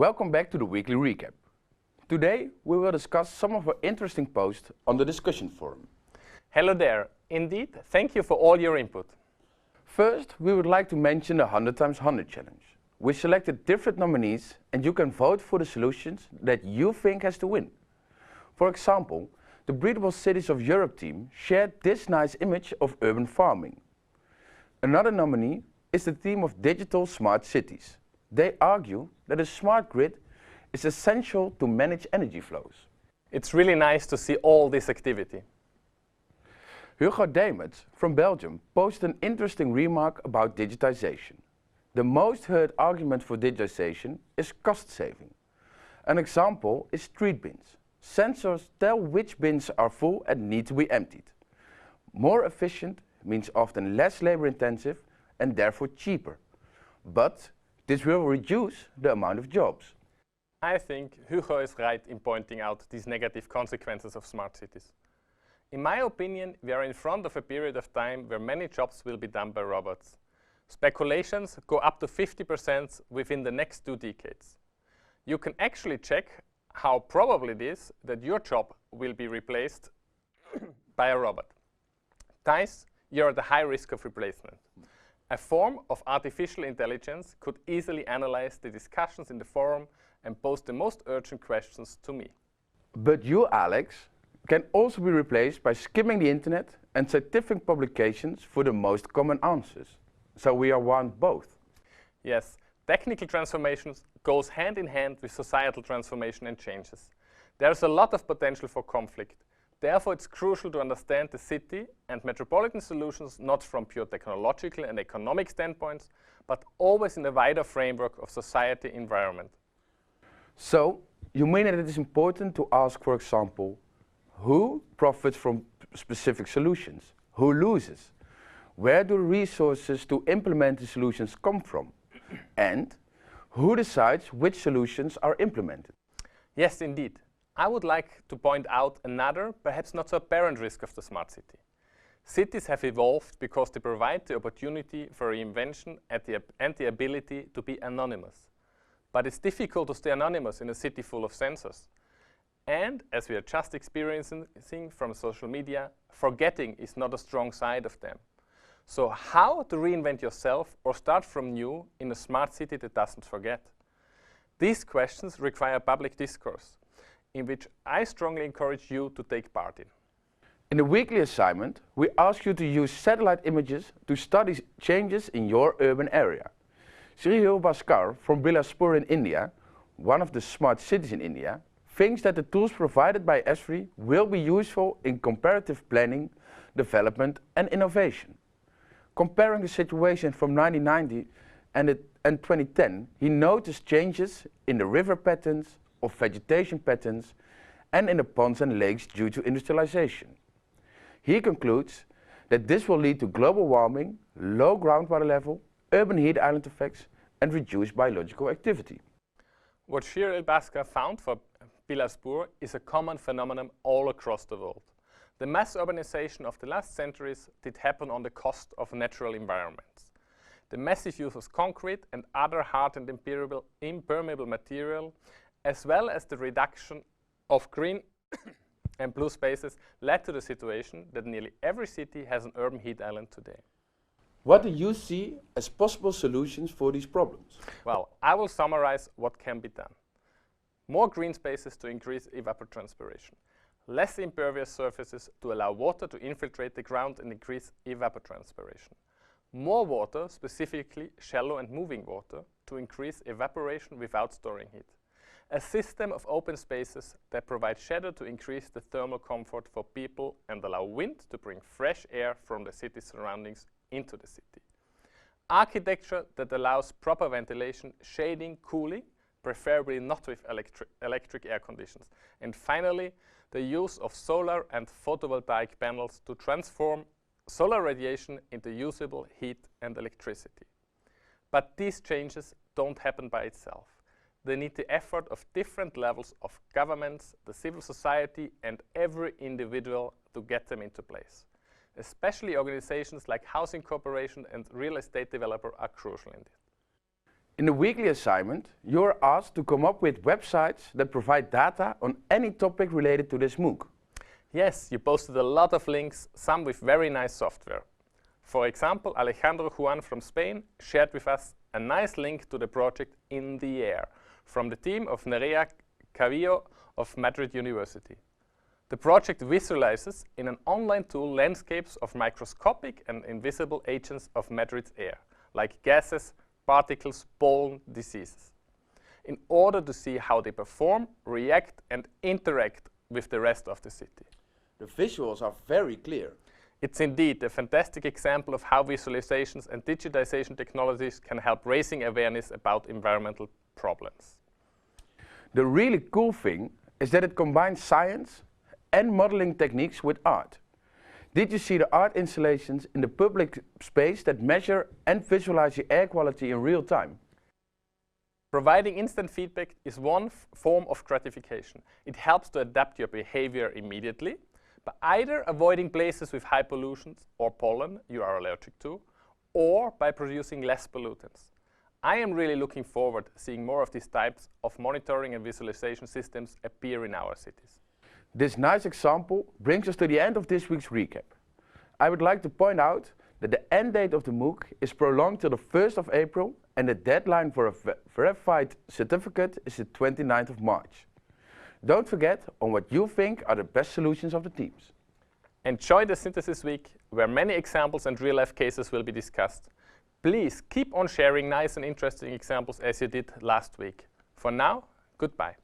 Welcome back to the weekly recap. Today we will discuss some of our interesting posts on the discussion forum. Hello there. Indeed, thank you for all your input. First, we would like to mention the 100 x 100 challenge. We selected different nominees and you can vote for the solutions that you think has to win. For example, the Breathable Cities of Europe team shared this nice image of urban farming. Another nominee is the team of Digital Smart Cities. They argue that a smart grid is essential to manage energy flows. It's really nice to see all this activity. Hugo Demetz from Belgium posted an interesting remark about digitization. The most heard argument for digitization is cost saving. An example is street bins. Sensors tell which bins are full and need to be emptied. More efficient means often less labor intensive and therefore cheaper. But this will reduce the amount of jobs. I think Hugo is right in pointing out these negative consequences of smart cities. In my opinion, we are in front of a period of time where many jobs will be done by robots. Speculations go up to 50% within the next 2 decades. You can actually check how probable it is that your job will be replaced by a robot. Thus, you're at a high risk of replacement. A form of artificial intelligence could easily analyze the discussions in the forum and pose the most urgent questions to me. But you, Alex, can also be replaced by skimming the internet and scientific publications for the most common answers. So we want both. Yes, technical transformations goes hand in hand with societal transformation and changes. There's a lot of potential for conflict. Therefore, it's crucial to understand the city and metropolitan solutions not from pure technological and economic standpoints, but always in the wider framework of society environment. So, you mean that it is important to ask, for example, who profits from specific solutions? Who loses? Where do resources to implement the solutions come from? And who decides which solutions are implemented? Yes, indeed. I would like to point out another, perhaps not so apparent risk of the smart city. Cities have evolved because they provide the opportunity for reinvention and the ability to be anonymous. But it's difficult to stay anonymous in a city full of sensors. And, as we are just experiencing from social media, forgetting is not a strong side of them. So how to reinvent yourself or start from new in a smart city that doesn't forget? These questions require public discourse, in which I strongly encourage you to take part in. In the weekly assignment, we ask you to use satellite images to study changes in your urban area. Srihil Bhaskar from Bilaspur in India, one of the smart cities in India, thinks that the tools provided by ESFRI will be useful in comparative planning, development and innovation. Comparing the situation from 1990 and 2010, he noticed changes in the river patterns, of vegetation patterns, and in the ponds and lakes due to industrialization. He concludes that this will lead to global warming, low groundwater level, urban heat island effects, and reduced biological activity. What Srihil Bhaskar found for Bilaspur is a common phenomenon all across the world. The mass urbanization of the last centuries did happen on the cost of natural environments. The massive use of concrete and other hard and impermeable material, as well as the reduction of green and blue spaces, led to the situation that nearly every city has an urban heat island today. What do you see as possible solutions for these problems? Well, I will summarize what can be done. More green spaces to increase evapotranspiration. Less impervious surfaces to allow water to infiltrate the ground and increase evapotranspiration. More water, specifically shallow and moving water, to increase evaporation without storing heat. A system of open spaces that provide shadow to increase the thermal comfort for people and allow wind to bring fresh air from the city's surroundings into the city. Architecture that allows proper ventilation, shading, cooling, preferably not with electric air conditions. And finally, the use of solar and photovoltaic panels to transform solar radiation into usable heat and electricity. But these changes don't happen by itself. They need the effort of different levels of governments, the civil society, and every individual to get them into place. Especially organizations like housing corporation and real estate developer are crucial in this. In the weekly assignment, you are asked to come up with websites that provide data on any topic related to this MOOC. Yes, you posted a lot of links, some with very nice software. For example, Alejandro Juan from Spain shared with us a nice link to the project In the Air from the team of Nerea Cavillo of Madrid University. The project visualizes in an online tool landscapes of microscopic and invisible agents of Madrid's air, like gases, particles, pollen, diseases, in order to see how they perform, react, and interact with the rest of the city. The visuals are very clear. It's indeed a fantastic example of how visualizations and digitization technologies can help raising awareness about environmental problems. The really cool thing is that it combines science and modeling techniques with art. Did you see the art installations in the public space that measure and visualize the air quality in real time? Providing instant feedback is one form of gratification. It helps to adapt your behavior immediately, by either avoiding places with high pollution or pollen you are allergic to, or by producing less pollutants. I am really looking forward to seeing more of these types of monitoring and visualization systems appear in our cities. This nice example brings us to the end of this week's recap. I would like to point out that the end date of the MOOC is prolonged till the 1st of April and the deadline for a verified certificate is the 29th of March. Don't forget on what you think are the best solutions of the teams. Enjoy the Synthesis Week, where many examples and real-life cases will be discussed. Please keep on sharing nice and interesting examples as you did last week. For now, goodbye.